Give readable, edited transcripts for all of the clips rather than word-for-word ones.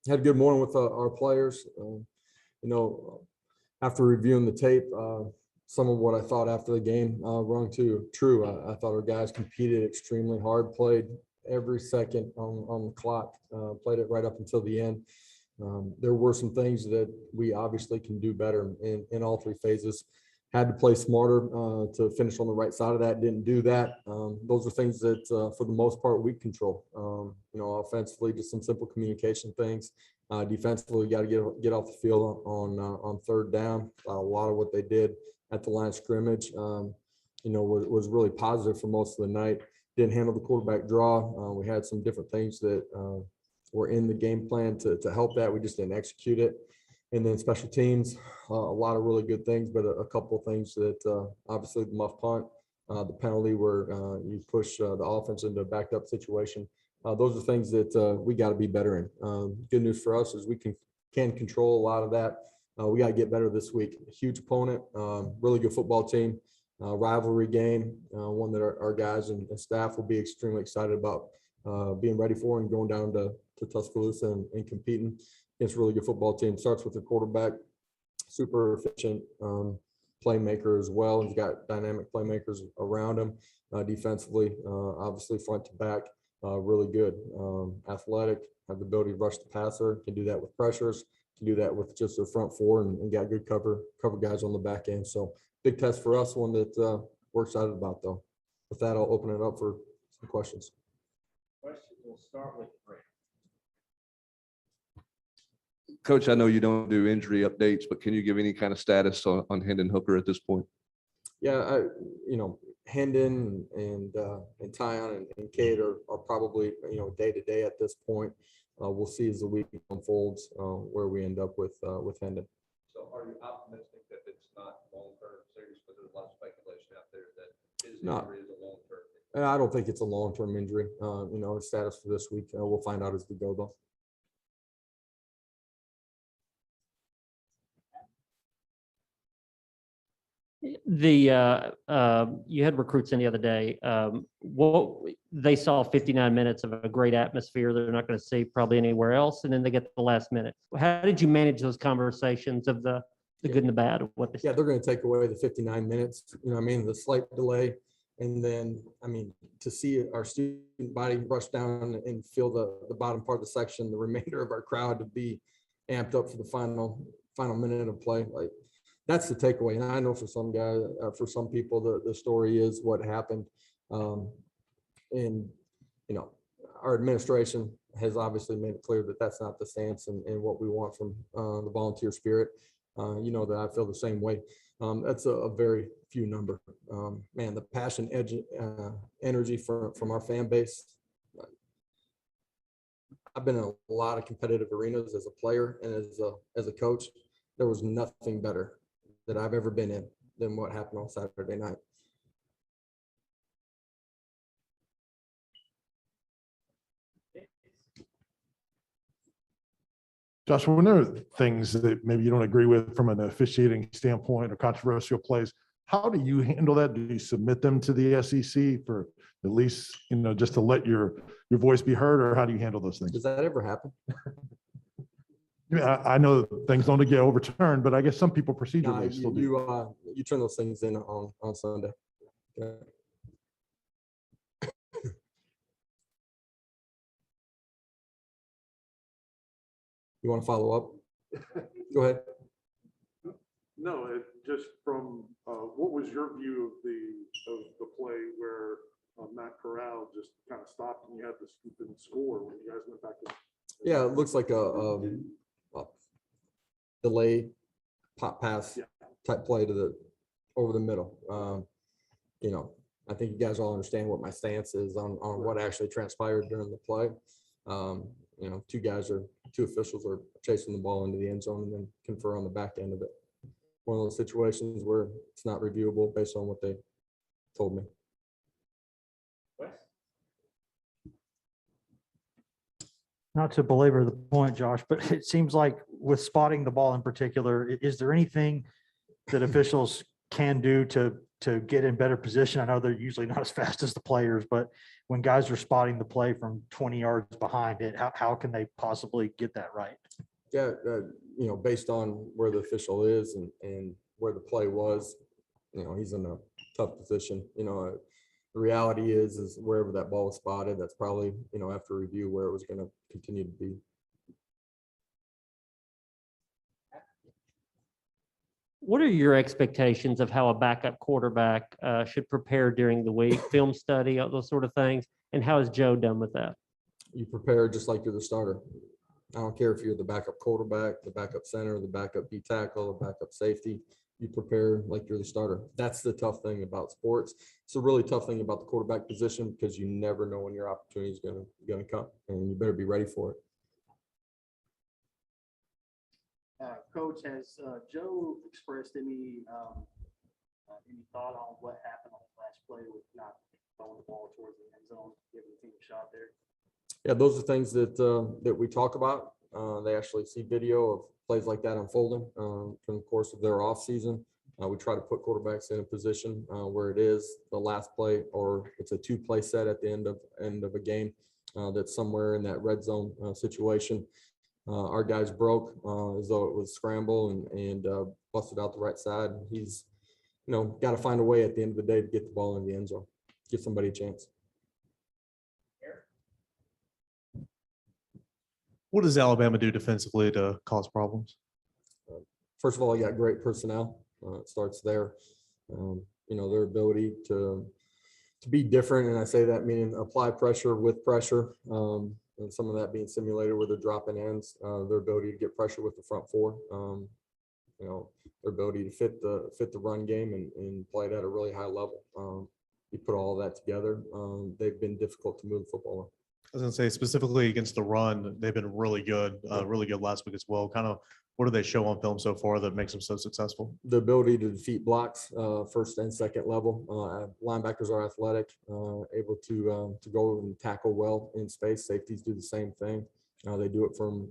Had a good morning with our players. After reviewing the tape, some of what I thought after the game rung true. I thought our guys competed extremely hard, played every second on the clock, played it right up until the end. There were some things that we obviously can do better in all three phases. Had to play smarter to finish on the right side of that. Didn't do that. Those are things that, for the most part, we control. Offensively, just some simple communication things. Defensively, we got to get off the field on third down. A lot of what they did at the line of scrimmage, was really positive for most of the night. Didn't handle the quarterback draw. We had some different things that were in the game plan to help that. We just didn't execute it. And then special teams, a lot of really good things, but a couple of things that obviously the muff punt, the penalty where you push the offense into a backed up situation. Those are things that we got to be better in. Good news for us is we can control a lot of that. We got to get better this week. A huge opponent, really good football team, rivalry game, one that our guys and staff will be extremely excited about being ready for and going down to Tuscaloosa and competing against a really good football team. Starts with the quarterback, super efficient playmaker as well. He's got dynamic playmakers around him. Defensively, obviously front to back, really good. Athletic, have the ability to rush the passer, can do that with pressures, can do that with just their front four and got good cover guys on the back end. So big test for us, one that we're excited about though. With that, I'll open it up for some questions. Questions, we'll start with Brent. Coach, I know you don't do injury updates, but can you give any kind of status on Hendon Hooker at this point? Yeah, Hendon and Tyon and Cade are probably, day to day at this point. We'll see as the week unfolds where we end up with Hendon. So are you optimistic that it's not long-term serious, but there's a lot of speculation out there that his No. injury is a long-term? I don't think it's a long-term injury. His status for this week, we'll find out as we go though. You had recruits in the other day. They saw 59 minutes of a great atmosphere they're not going to see probably anywhere else, and then they get the last minute. How did you manage those conversations of the good and the bad of what they they're going to take away the 59 minutes, the slight delay. And then, to see our student body rush down and feel the bottom part of the section, the remainder of our crowd to be amped up for the final minute of play, like that's the takeaway. And I know for some guys, for some people, the story is what happened. Our administration has obviously made it clear that that's not the stance and what we want from the volunteer spirit. That I feel the same way. That's a very few number. The passion, energy from our fan base. I've been in a lot of competitive arenas as a player and as a coach. There was nothing better that I've ever been in than what happened on Saturday night. Josh, when there are things that maybe you don't agree with from an officiating standpoint or controversial plays, how do you handle that? Do you submit them to the SEC for at least, just to let your voice be heard, or how do you handle those things? Does that ever happen? I know things don't get overturned, but I guess some people procedurally still do. You turn those things in on Sunday. Okay. You want to follow up? Go ahead. No, just from what was your view of the play where Matt Corral just kind of stopped and you had to scoop and score when you guys went back to? Yeah, it looks like a delay pop pass type play over the middle. I think you guys all understand what my stance is on what actually transpired during the play. Two officials are chasing the ball into the end zone and then confer on the back end of it. One of those situations where it's not reviewable based on what they told me. Not to belabor the point, Josh, but it seems like with spotting the ball in particular, is there anything that officials can do to to get in better position? I know they're usually not as fast as the players, but when guys are spotting the play from 20 yards behind it, how can they possibly get that right? Yeah, based on where the official is and where the play was, he's in a tough position. The reality is wherever that ball was spotted, that's probably, after review where it was going to continue to be. What are your expectations of how a backup quarterback should prepare during the week, film study, all those sort of things? And how has Joe done with that? You prepare just like you're the starter. I don't care if you're the backup quarterback, the backup center, the backup D tackle, the backup safety. You prepare like you're the starter. That's the tough thing about sports. It's a really tough thing about the quarterback position because you never know when your opportunity is going to come, and you better be ready for it. Coach, has Joe expressed any thought on what happened on the last play with not throwing the ball towards the end zone, giving the team a shot there? Yeah, those are things that we talk about. They actually see video of plays like that unfolding from the course of their off season. We try to put quarterbacks in a position where it is the last play, or it's a 2-play set at the end of a game that's somewhere in that red zone situation. Our guys broke as though it was scramble and busted out the right side. He's, got to find a way at the end of the day to get the ball in the end zone, give somebody a chance. What does Alabama do defensively to cause problems? First of all, you got great personnel. It starts there. Their ability to be different, and I say that meaning apply pressure with pressure, and some of that being simulated where they're dropping ends. Their ability to get pressure with the front four. Their ability to fit the run game and play it at a really high level. You put all that together, they've been difficult to move the football on. I was going to say specifically against the run, they've been really good last week as well. Kind of what do they show on film so far that makes them so successful? The ability to defeat blocks, first and second level. Linebackers are athletic, able to go and tackle well in space. Safeties do the same thing. They do it from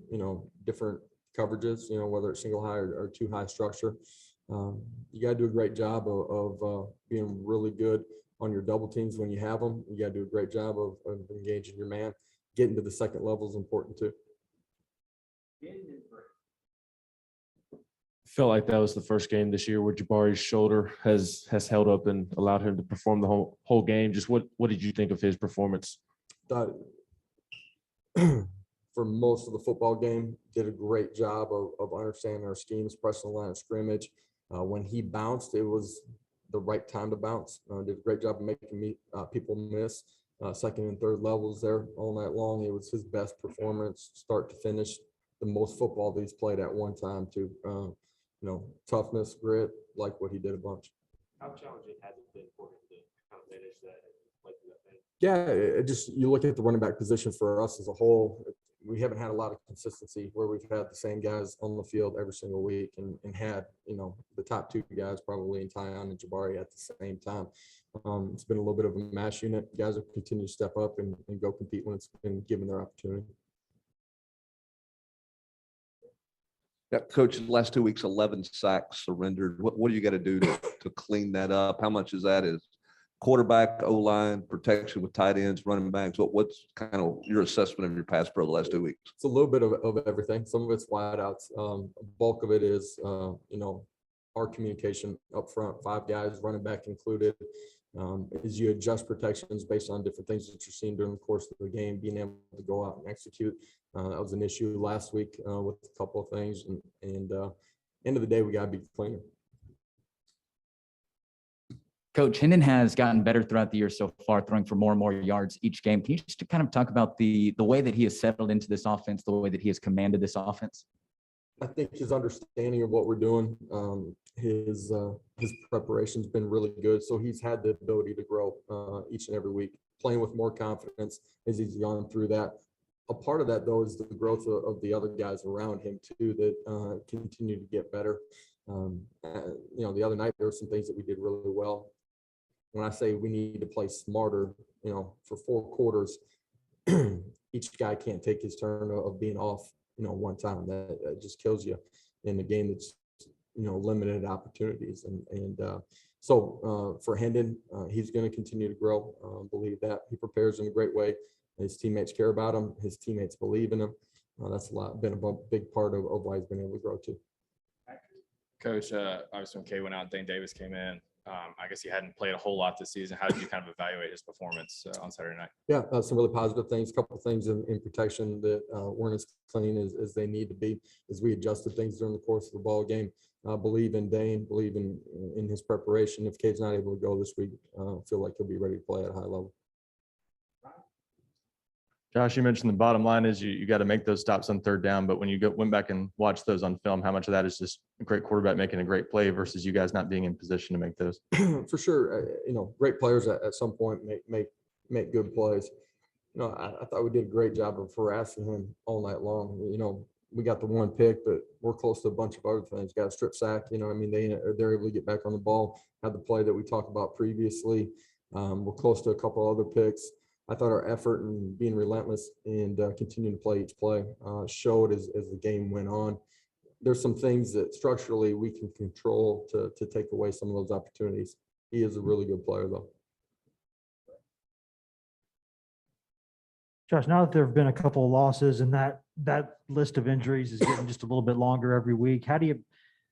different coverages, whether it's single high or two high structure. You got to do a great job of being really good on your double teams when you have them. You got to do a great job of engaging your man. Getting to the second level is important too. Felt like that was the first game this year where Jabari's shoulder has held up and allowed him to perform the whole game. Just what did you think of his performance? For most of the football game, did a great job of understanding our schemes, pressing the line of scrimmage. When he bounced, it was the right time to bounce. Did a great job of making people miss. Second and third levels there all night long. It was his best performance, start to finish. The most football that he's played at one time too. Toughness, grit, like what he did a bunch. How challenging has it been for him to kind of manage that and play through that thing? Yeah, you look at the running back position for us as a whole. We haven't had a lot of consistency where we've had the same guys on the field every single week and had, the top two guys probably in Tyon and Jabari at the same time. It's been a little bit of a mash unit. Guys have continued to step up and go compete when it's been given their opportunity. Yeah, Coach, the last 2 weeks, 11 sacks surrendered. What do you got to do to clean that up? How much is that is quarterback, O-line, protection with tight ends, running backs? What's kind of your assessment of your pass pro the last 2 weeks? It's a little bit of everything. Some of it's wide outs. Bulk of it is, our communication up front, 5 guys, running back included. As you adjust protections based on different things that you're seeing during the course of the game, being able to go out and execute. That was an issue last week with a couple of things. And end of the day, we got to be cleaner. Coach, Hendon has gotten better throughout the year so far, throwing for more and more yards each game. Can you just kind of talk about the way that he has settled into this offense, the way that he has commanded this offense? I think his understanding of what we're doing, his preparation's been really good. So he's had the ability to grow each and every week, playing with more confidence as he's gone through that. A part of that, though, is the growth of the other guys around him, too, that continue to get better. The other night, there were some things that we did really well. When I say we need to play smarter, for 4 quarters, each guy can't take his turn of being off, one time. That just kills you in the game that's, limited opportunities. And So for Hendon, he's going to continue to grow. Believe that he prepares in a great way. His teammates care about him. His teammates believe in him. That's been a big part of why he's been able to grow too. Coach, obviously when Kay went out, Dane Davis came in. I guess he hadn't played a whole lot this season. How did you kind of evaluate his performance on Saturday night? Yeah, some really positive things. A couple of things in protection that weren't as clean as they need to be as we adjusted things during the course of the ball game. Believe in Dane, believe in his preparation. If Cade's not able to go this week, feel like he'll be ready to play at a high level. Josh, you mentioned the bottom line is you got to make those stops on third down, but when you went back and watched those on film, how much of that is just a great quarterback making a great play versus you guys not being in position to make those? For sure, great players at some point make good plays. I thought we did a great job of harassing him all night long. We got the one pick, but we're close to a bunch of other things. Got a strip sack, they're able to get back on the ball. Had the play that we talked about previously. We're close to a couple other picks. I thought our effort and being relentless and continuing to play each play showed as the game went on. There's some things that structurally we can control to take away some of those opportunities. He is a really good player, though. Josh, now that there have been a couple of losses and that list of injuries is getting just a little bit longer every week, how do you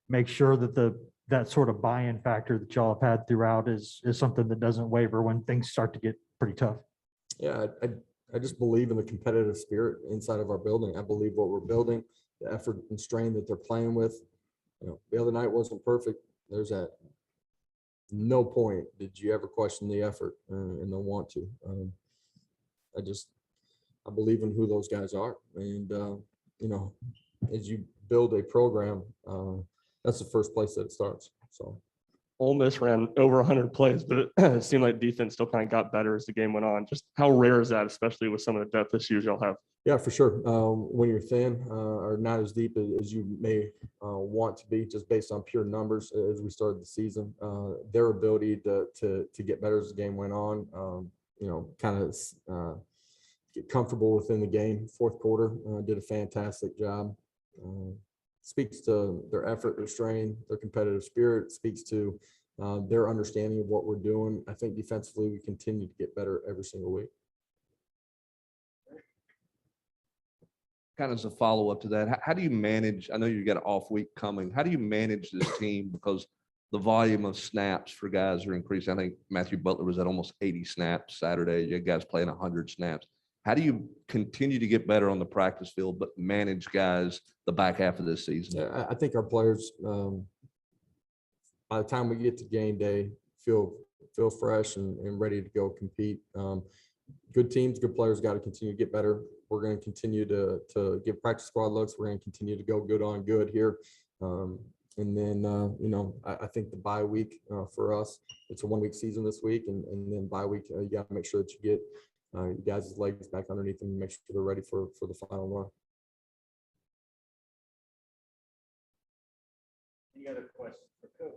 make sure that that sort of buy-in factor that y'all have had throughout is something that doesn't waver when things start to get pretty tough? Yeah, I just believe in the competitive spirit inside of our building. I believe what we're building, the effort and strain that they're playing with. The other night wasn't perfect. There's at no point did you ever question the effort and the want to. I believe in who those guys are. And, as you build a program, that's the first place that it starts. So. Ole Miss ran over 100 plays, but it seemed like defense still kind of got better as the game went on. Just how rare is that, especially with some of the depth issues y'all have? Yeah, for sure. When you're thin or not as deep as you may want to be, just based on pure numbers as we started the season, their ability to get better as the game went on, kind of get comfortable within the game. Fourth quarter, did a fantastic job. Speaks to their effort, their strain, their competitive spirit. Speaks to their understanding of what we're doing. I think defensively we continue to get better every single week. Kind of as a follow-up to that, how do you manage, I know you got an off week coming, how do you manage this team? Because the volume of snaps for guys are increasing. I think Matthew Butler was at almost 80 snaps Saturday. You guys playing 100 snaps. How do you continue to get better on the practice field, but manage guys the back half of this season? Yeah, I think our players, by the time we get to game day, feel fresh and ready to go compete. Good teams, good players got to continue to get better. We're going to continue to give practice squad looks. We're going to continue to go good on good here. And then, I think the bye week for us, it's a 1-week season this week. And then bye week, you got to make sure that you get you guys' legs back underneath them and make sure they're ready for the final run. Any other questions for Coach?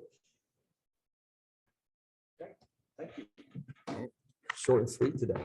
Okay, thank you. Short and sweet today.